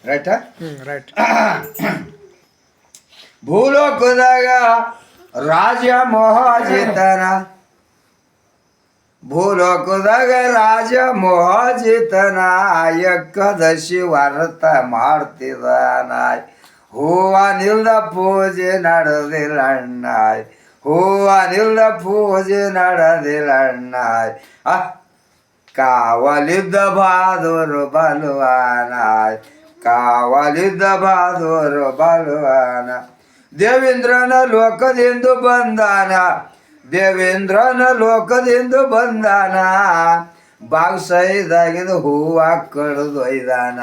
Right. Right. ಭೂಲೋಕದಾಗ ರಾಜ ಮೋಹಜಿತನ, ಭೂಲೋಕದಾಗ ರಾಜ ಮೋಹಜಿತನ ಏಕಾದಶಿ ವ್ರತ ಮಾಡ್ತಿದ್ದಾನ. ಹೂವ ನಿಲ್ದ ಪೂಜೆ ನಡೆದಿಲ್ಲಣ್ಣ, ಹೂವ ನಿಲ್ದ ಪೂಜೆ ನಡೆದಿಲ್ಲಣ್ಣ. ಕಾವಲಿದ್ದ ಬಹಾದೂರು ಬಲವಾನ, ಕಾವಲಿದ್ದ ಬಹಾದೂರು ಬಲವಾನ. ದೇವೇಂದ್ರನ ಲೋಕದಿಂದ ಬಂದಾನ, ದೇವೇಂದ್ರನ ಲೋಕದಿಂದ ಬಂದಾನ. ಬಾಗ್ಸೈದಾಗಿಂದ ಹೂವ ಕಡ್ದು ಒಯ್ದಾನ,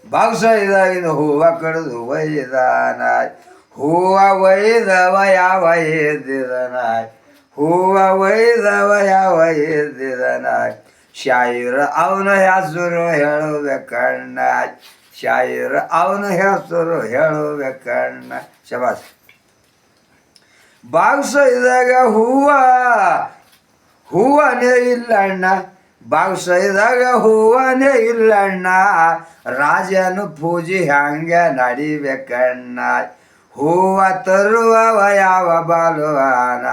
ಬಾಗ್ಸೈದಾಗಿಂದ ಹೂವ ಕಡ್ದು ಒಯ್ದಾನ. ಹೂವ ಒಯ್ದವ ಯಾವ ಎದ್ದಿದನ, ಹೂವ ಒಯ್ದವ ಯಾವ ಎದ್ದಿದನ. ಶಾಯಿರ ಅವನ ಹೆಸರು ಹೇಳಬೇಕಣ್ಣ, ಶಾಯಿರ ಅವನ ಹೆಸರು ಹೇಳಬೇಕಣ್ಣ. ಶಬಾಸ್. ಬಾಗ್ಸೈದಾಗ ಹೂವನೇ ಇಲ್ಲಣ್ಣ, ಬಾಗ್ಸೈದಾಗ ಹೂವನೇ ಇಲ್ಲಣ್ಣ. ರಾಜನ ಪೂಜೆ ಹಂಗೆ ನಡಿಬೇಕಣ್ಣ. ಹೂವ ತರುವವ ಯಾವ ಬಲವಾನ,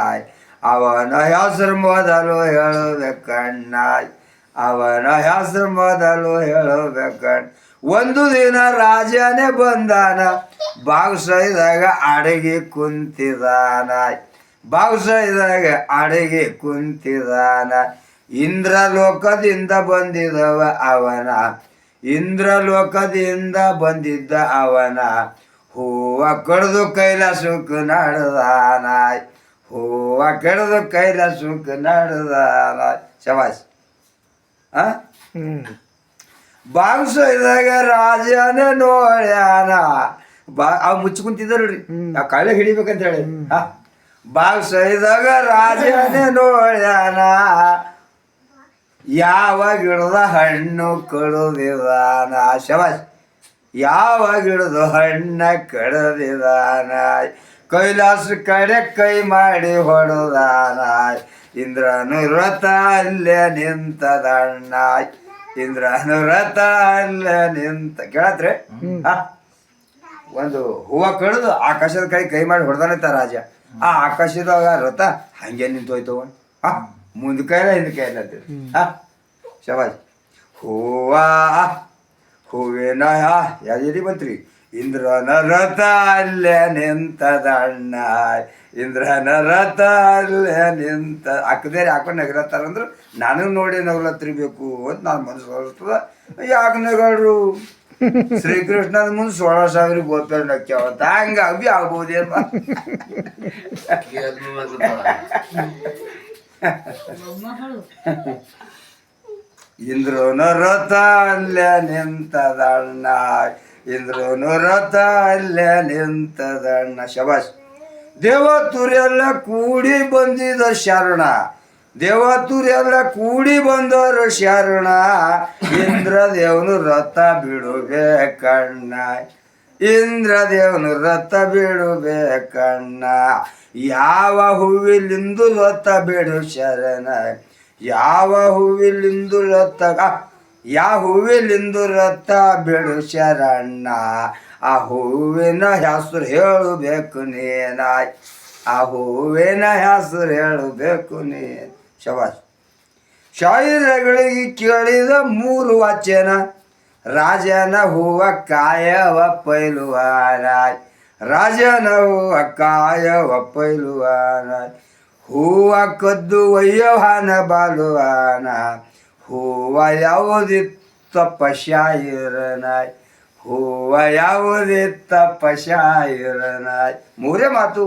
ಅವನ ಹೆಸರು ಮೊದಲು ಹೇಳಬೇಕಣ್ಣ, ಅವನ ಹೆಸರು ಮೊದಲು ಹೇಳಬೇಕಣ್ಣ. ಒಂದು ದಿನ ರಾಜನೇ ಬಂದಾನ, ಬಾಗ್ಸೈದಾಗ ಅಡಿಗೆ ಕುಂತಿದಾನ, ಬಾಗ್ಸೈದಾಗ ಅಡಿಗೆ ಕುಂತಿದಾನ. ಇಂದ್ರಲೋಕದಿಂದ ಬಂದಿದವ ಅವನ, ಇಂದ್ರಲೋಕದಿಂದ ಬಂದಿದ್ದ ಅವನ. ಹೂವ ಕಡ್ದು ಕೈಲಾಸಕ್ಕೆ ನಡೆದಾನ, ಹೂವ ಕಡ್ದು ಕೈಲಾಸಕ್ಕೆ ನಡೆದಾನ. ಶಬಾಸ್. ಬಾಗ್ಸೈದಾಗ ರಾಜನೇ ನೋಡ್ಯಾನ, ಅವ್ ಮುಚ್ಕೊಂತಿದ್ರಿ ಆ ಕಳ್ಳ ಹಿಡಿಬೇಕಂತ ಹೇಳಿ. ಬಾಗ್ಸೈದಾಗ ರಾಜನೇ ನೋಡ್ಯಾನ, ಯಾವ ಗಿಡದ ಹಣ್ಣು ಕಡದಿದಾನ. ಶಬಾಸ್. ಯಾವ ಗಿಡದ ಹಣ್ಣ ಕಡದಿದಾನ. ಕೈಲಾಸ ಕಡೆ ಕೈ ಮಾಡಿ ಹೊಡೆದಾನ. ಇಂದ್ರನು ವ್ರತ ಅಲ್ಲೇ ನಿಂತದಣ್ಣ, ಇಂದ್ರನು ವ್ರತ ಅಲ್ಲೇ ನಿಂತ. ಕೇಳತ್ರಿ. ಒಂದು ಹೂವ ಕಡ್ದು ಆಕಾಶದ ಕೈ ಕೈ ಮಾಡಿ ಹೊಡೆದಾನತ್ತ ರಾಜ. ಆ ಆಕಾಶದಾಗ ರಥ ಹಂಗೆ ನಿಂತೋಯ್ತವ. ಮುಂದ ಕೈಲ ಹಿಂದ ಕೈಲ ಶಬಾಜ್. ಹೂವ ಹೂವಿನ ಯಾವ್ದು ಬಂತ್ರಿ. ಇಂದ್ರನ ರಥ ಅಲ್ಲೇ ನಿಂತದಣ್ಣ, ಇಂದ್ರನ ರಥ ಅಲ್ಲೇ ನಿಂತ. ಹಾಕದೇರಿ ಹಾಕೊಂಡು ನಗರತ್ತಾರಂದ್ರು ನಾನು ನೋಡಿ ನಗಲತ್ತಿರ್ಬೇಕು ಅಂತ ನಾನು ಮನಸ್ಸು ಹೊರಸ್ತದ. ಯಾಕೆ ನಗಳ್ರು? ಶ್ರೀಕೃಷ್ಣನ ಮುಂದೆ 16,000 ಗೋಪ್ಯ ನಕ್ಯಾವಂತ. ಹಂಗ ಅಭಿ ಆಗ್ಬೋದೇನು? ಇಂದ್ರನ ರಥ ಅಲ್ಲೇ ನಿಂತದಣ್ಣ, ಇಂದ್ರನು ರಥ ಅಲ್ಲೇ ನಿಂತದಣ್ಣ. ಶಬಾಸ್. ದೇವತುರೆಲ್ಲ ಕೂಡಿ ಬಂದಿದ ಶರಣ, ದೇವತುರೆಲ್ಲ ಕೂಡಿ ಬಂದವರು ಶರಣ. ಇಂದ್ರದೇವನು ರಥ ಬಿಡಬೇಕಣ್ಣ, ಇಂದ್ರದೇವನು ರಥ ಬಿಡಬೇಕಣ್ಣ. ಯಾವ ಹೂವಿಲಿಂದು ರಥ ಬಿಡು ಶರಣ, ಯಾವ ಹೂವಿಲಿಂದು ರಥ, ಯಾವ ಹೂವಿಲಿಂದು ರಥ ಬಿಡು ಶರಣ್ಣ. ಆ ಹೂವಿನ ಹೆಸರು ಹೇಳಬೇಕು ನೀನ, ಆ ಹೂವಿನ ಹೆಸರು ಹೇಳಬೇಕು ನೀನು. ಶಬಾಸ್. ಶಾಯಿರಗಳಿಗೆ ಕೇಳಿದ 3 ವಚನ, ರಾಜನ ಹೂವ ಕಾಯವ ಪೈಲುವಾನ, ರಾಜನ ಹೂವ ಕಾಯವ ಪೈಲುವಾನ. ಹೂವ ಕದ್ದು ಒಯ್ಯವಾನ ಬಾಲುವಾನ, ಹೂವ ಯಾವುದಿತ್ತಪ್ಪ ಶಾಯಿರನ, ಹೂವ ಯಾವುದಿತ್ತಪ್ಪ ಶಾಯಿರನ. 3 ಮಾತು.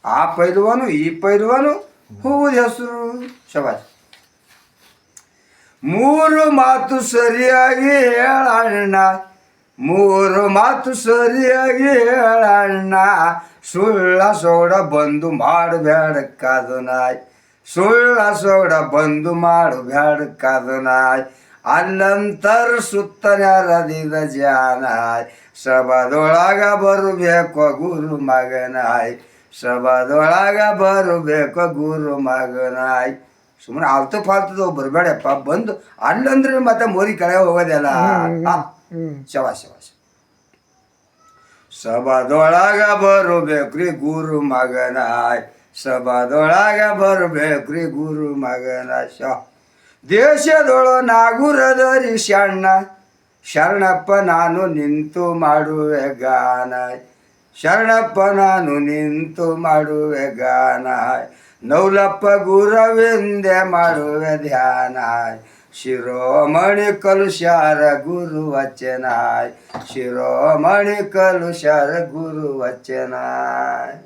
ಆ ಪೈಲುವನು ಈ ಪೈಲುವನು ಹೂವದ ಹೆಸರು. ಶಬಾಸ್. 3 ಮಾತು ಸರಿಯಾಗಿ ಹೇಳಣ್ಣ, 3 ಮಾತು ಸರಿಯಾಗಿ ಹೇಳಣ್ಣ. ಸುಳ್ಳ ಸೋಡ ಬಂದು ಮಾಡಬೇಡ ಕಾದುನಾಯ್, ಸುಳ್ಳ ಸೋಡ ಬಂದು ಮಾಡಬೇಡ ಕಾದುನಾಯ್. ಅಲ್ಲಂತರ ಸುತ್ತನೆರದಿದ ಜಾನಾಯ್, ಸಭದೊಳಗ ಬರಬೇಕು ಗುರು ಮಗನಾಯ್, ಸಭದೊಳಗ ಬರಬೇಕು ಗುರು ಮಗನಾಯ್. ಸುಮ್ಮನೆ ಆಲ್ತು ಫಾಲ್ತದವು ಬರಬೇಡಪ್ಪ. ಬಂದು ಅಲ್ಲಂದ್ರೆ ಮತ್ತೆ ಮೋರಿ ಕೆಳಗೆ ಹೋಗೋದಲ್ಲ. ಶವಾಶ್ ಶವಾಶ್. ಸಭಾದೊಳಗ ಬರಬೇಕ್ರಿ ಗುರು ಮಗನಾಯ್, ಸಭಾದೊಳಗ ಬರಬೇಕ್ರಿ ಗುರು ಮಗನಾಯ್. ದೇಶದೊಳ ನಾಗುರದರಿ ಶಣ್ಣ, ಶರಣಪ್ಪ ನಾನು ನಿಂತು ಮಾಡುವೆ ಗಾನ, ಶರಣಪ್ಪ ನಾನು ನಿಂತು ಮಾಡುವೆ ಗಾನ. ನೌಲಪ್ಪ ಗುರವಿಂದೆ ಮಾಡುವೆ ಧ್ಯಾನ, ಶಿರೋಮಣಿ ಕಲುಷಾರ ಗುರು ವಚನಾಯ್, ಶಿರೋಮಣಿ ಕಲುಷಾರ ಗುರು ವಚನಾಯ್.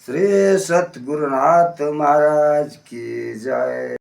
ಶ್ರೀ ಸದ್ಗುರುನಾಥ महाराज की जय.